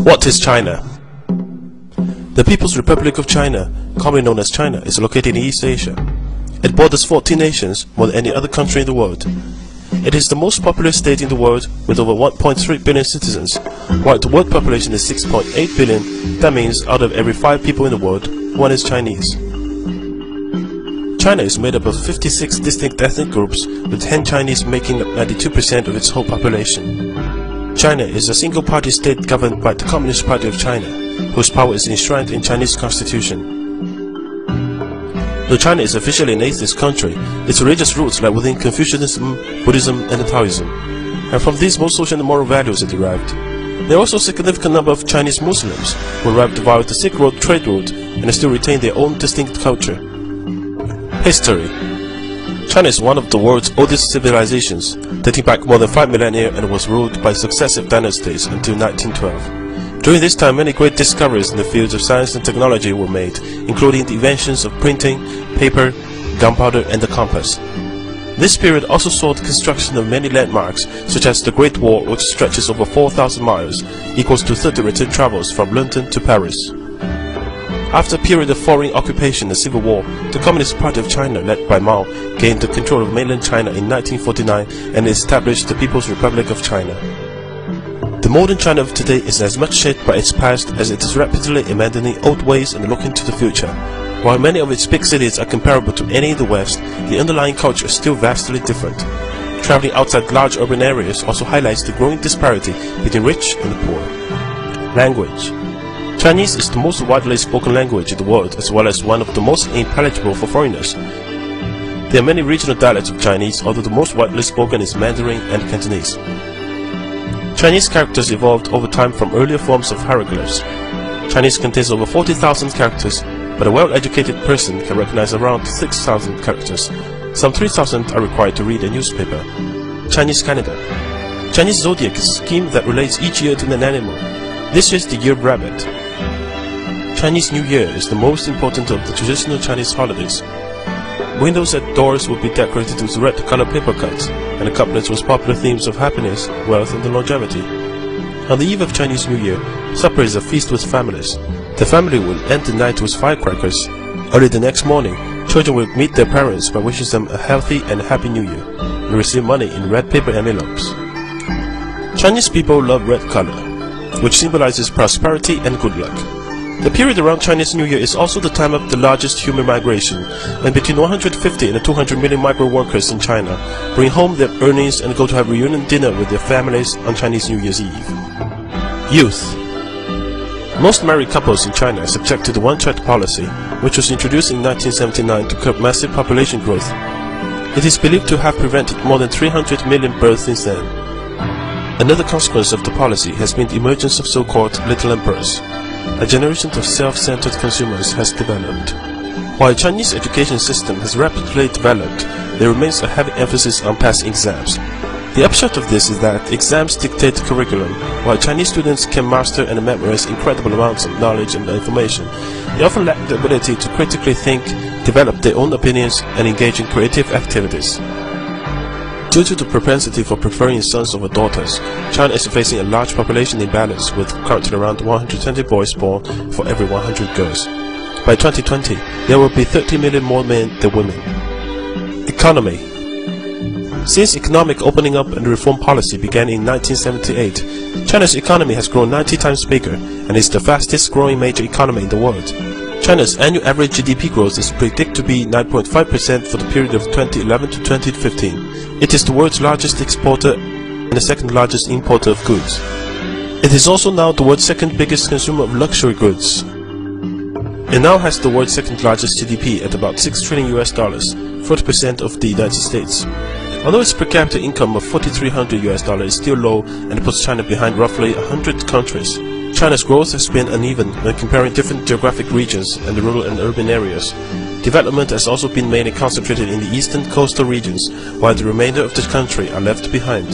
What is China? The People's Republic of China, commonly known as China, is located in East Asia. It borders 14 nations, more than any other country in the world. It is the most populous state in the world, with over 1.3 billion citizens. While the world population is 6.8 billion, that means out of every 5 people in the world, 1 is Chinese. China is made up of 56 distinct ethnic groups, with Han Chinese making up 92% of its whole population. China is a single-party state governed by the Communist Party of China, whose power is enshrined in Chinese constitution. Though China is officially an atheist country, its religious roots lie within Confucianism, Buddhism, and Taoism, and from these most social and moral values are derived. There are also a significant number of Chinese Muslims who arrived via the Silk Road trade route and still retain their own distinct culture. History. China is one of the world's oldest civilizations, dating back more than 5 millennia and was ruled by successive dynasties until 1912. During this time, many great discoveries in the fields of science and technology were made, including the inventions of printing, paper, gunpowder, and the compass. This period also saw the construction of many landmarks, such as the Great Wall, which stretches over 4,000 miles, equals to 30 return travels from London to Paris. After a period of foreign occupation and civil war, the Communist Party of China, led by Mao, gained the control of mainland China in 1949 and established the People's Republic of China. The modern China of today is as much shaped by its past as it is rapidly abandoning old ways and looking to the future. While many of its big cities are comparable to any in the West, the underlying culture is still vastly different. Traveling outside large urban areas also highlights the growing disparity between rich and the poor. Language. Chinese is the most widely spoken language in the world, as well as one of the most intelligible for foreigners. There are many regional dialects of Chinese, although the most widely spoken is Mandarin and Cantonese. Chinese characters evolved over time from earlier forms of hieroglyphs. Chinese contains over 40,000 characters, but a well-educated person can recognize around 6,000 characters. Some 3,000 are required to read a newspaper. Chinese calendar. Chinese zodiac is a scheme that relates each year to an animal. This is the year rabbit. Chinese New Year is the most important of the traditional Chinese holidays. Windows at doors will be decorated with red-colored paper cuts, and the couplets with popular themes of happiness, wealth, and longevity. On the eve of Chinese New Year, supper is a feast with families. The family will end the night with firecrackers. Early the next morning, children will meet their parents by wishing them a healthy and happy New Year, and receive money in red paper envelopes. Chinese people love red color, which symbolizes prosperity and good luck. The period around Chinese New Year is also the time of the largest human migration, when between 150 and 200 million migrant workers in China bring home their earnings and go to have reunion dinner with their families on Chinese New Year's Eve. Youth. Most married couples in China are subject to the one-child policy, which was introduced in 1979 to curb massive population growth. It is believed to have prevented more than 300 million births since then. Another consequence of the policy has been the emergence of so-called little emperors. A generation of self-centered consumers has developed. While the Chinese education system has rapidly developed, there remains a heavy emphasis on passing exams. The upshot of this is that exams dictate the curriculum. While Chinese students can master and memorize incredible amounts of knowledge and information, they often lack the ability to critically think, develop their own opinions, and engage in creative activities. Due to the propensity for preferring sons over daughters, China is facing a large population imbalance, with currently around 120 boys born for every 100 girls. By 2020, there will be 30 million more men than women. Economy. Since economic opening up and reform policy began in 1978, China's economy has grown 90 times bigger and is the fastest growing major economy in the world. China's annual average GDP growth is predicted to be 9.5% for the period of 2011 to 2015. It is the world's largest exporter and the second largest importer of goods. It is also now the world's second biggest consumer of luxury goods. It now has the world's second largest GDP at about $6 trillion, 40% of the United States. Although its per capita income of $4,300 is still low and puts China behind roughly 100 countries, China's growth has been uneven when comparing different geographic regions and the rural and urban areas. Development has also been mainly concentrated in the eastern coastal regions, while the remainder of the country are left behind.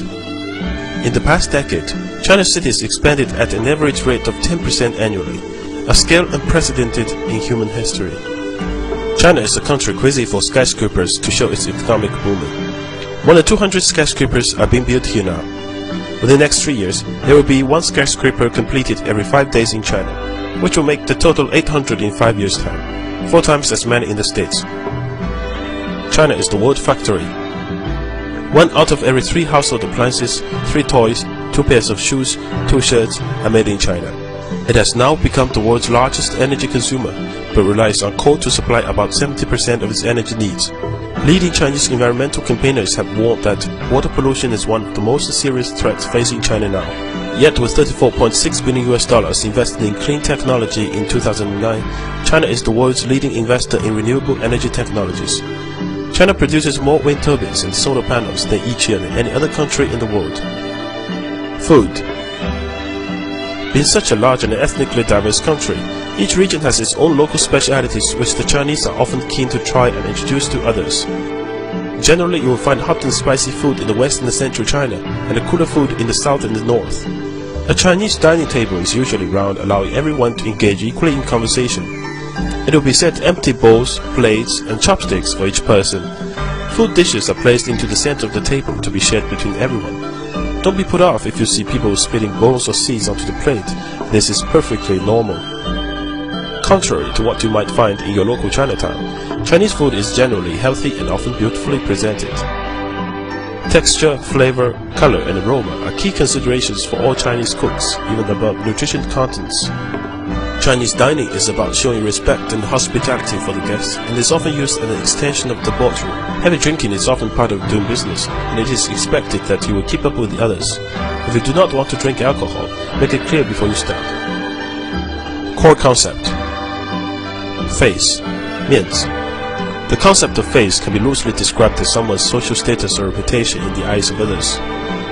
In the past decade, China's cities expanded at an average rate of 10% annually, a scale unprecedented in human history. China is a country crazy for skyscrapers to show its economic booming. More than 200 skyscrapers are being built here now. Within the next 3 years, there will be 1 skyscraper completed every 5 days in China, which will make the total 800 in 5 years' time, 4 times as many in the States. China is the world factory. 1 out of every 3 household appliances, 3 toys, 2 pairs of shoes, 2 shirts are made in China. It has now become the world's largest energy consumer, but relies on coal to supply about 70% of its energy needs. Leading Chinese environmental campaigners have warned that water pollution is one of the most serious threats facing China now. Yet with $34.6 billion invested in clean technology in 2009, China is the world's leading investor in renewable energy technologies. China produces more wind turbines and solar panels than each year than any other country in the world. Food. Being such a large and ethnically diverse country, each region has its own local specialities which the Chinese are often keen to try and introduce to others. Generally, you will find hot and spicy food in the west and the central China, and a cooler food in the south and the north. A Chinese dining table is usually round, allowing everyone to engage equally in conversation. It will be set empty bowls, plates, and chopsticks for each person. Food dishes are placed into the center of the table to be shared between everyone. Don't be put off if you see people spilling bowls or seeds onto the plate. This is perfectly normal. Contrary to what you might find in your local Chinatown, Chinese food is generally healthy and often beautifully presented. Texture, flavor, color, and aroma are key considerations for all Chinese cooks, even above nutrition contents. Chinese dining is about showing respect and hospitality for the guests, and is often used as an extension of the boardroom. Heavy drinking is often part of doing business, and it is expected that you will keep up with the others. If you do not want to drink alcohol, make it clear before you start. Core concept. Face. 面子. The concept of face can be loosely described as someone's social status or reputation in the eyes of others.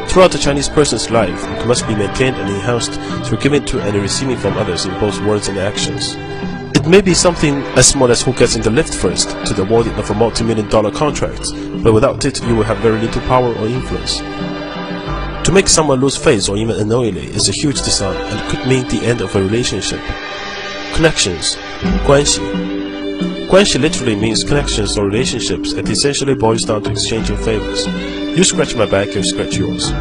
Throughout the Chinese person's life, it must be maintained and enhanced through giving to and receiving from others in both words and actions. It may be something as small as who gets in the lift first to the awarding of a multi-million-dollar contract, but without it you will have very little power or influence. To make someone lose face or even unknowingly is a huge dishonor and could mean the end of a relationship. Connections. 关系. 关系 literally means connections or relationships and essentially boils down to exchanging favors. You scratch my back, you scratch yours.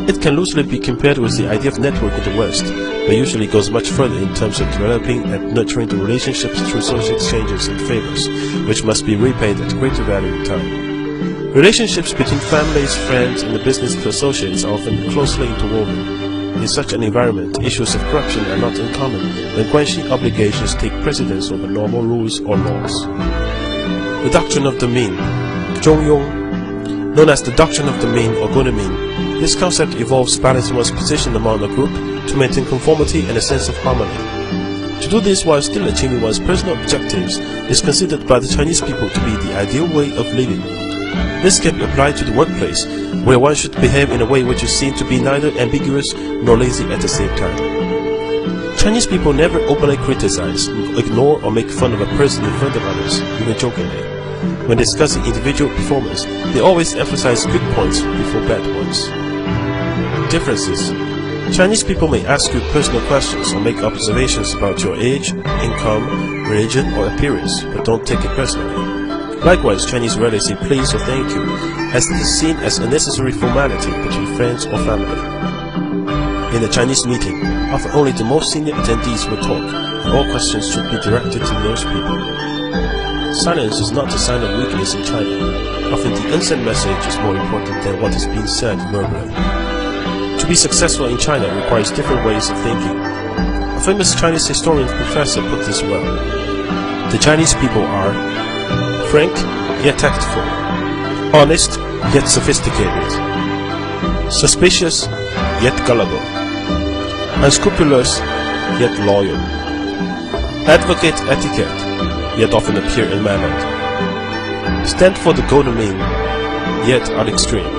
It can loosely be compared with the idea of network in the West, but usually goes much further in terms of developing and nurturing the relationships through social exchanges and favors, which must be repaid at greater value in time. Relationships between families, friends, and the business of associates are often closely interwoven. In such an environment, issues of corruption are not uncommon when guanxi obligations take precedence over normal rules or laws. The doctrine of the mean, 中庸, known as the doctrine of the mean or good mean, this concept involves balancing one's position among a group to maintain conformity and a sense of harmony. To do this while still achieving one's personal objectives is considered by the Chinese people to be the ideal way of living. This can apply to the workplace, where one should behave in a way which is seen to be neither ambiguous nor lazy at the same time. Chinese people never openly criticize, ignore, or make fun of a person in front of others, even jokingly. When discussing individual performance, they always emphasize good points before bad ones. Differences. Chinese people may ask you personal questions or make observations about your age, income, religion, or appearance, but don't take it personally. Likewise, Chinese rarely say please or thank you, as it is seen as a necessary formality between friends or family. In a Chinese meeting, often only the most senior attendees will talk, and all questions should be directed to those people. Silence is not a sign of weakness in China. Often the unsent message is more important than what is being said verbally. To be successful in China requires different ways of thinking. A famous Chinese historian professor put this well. The Chinese people are frank yet tactful, honest yet sophisticated, suspicious yet gullible, unscrupulous yet loyal, advocate etiquette yet often appear unmannered, stand for the golden mean yet are extreme,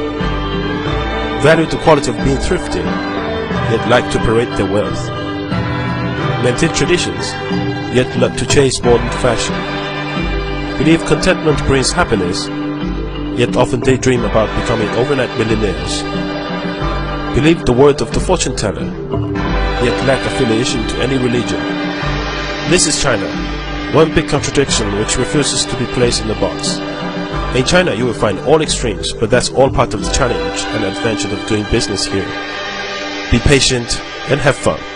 value the quality of being thrifty yet like to parade their wealth, maintain traditions yet love to chase modern fashion, believe contentment brings happiness, yet often daydream about becoming overnight millionaires. Believe the word of the fortune teller, yet lack affiliation to any religion. This is China, one big contradiction which refuses to be placed in a box. In China you will find all extremes, but that's all part of the challenge and adventure of doing business here. be patient, and have fun.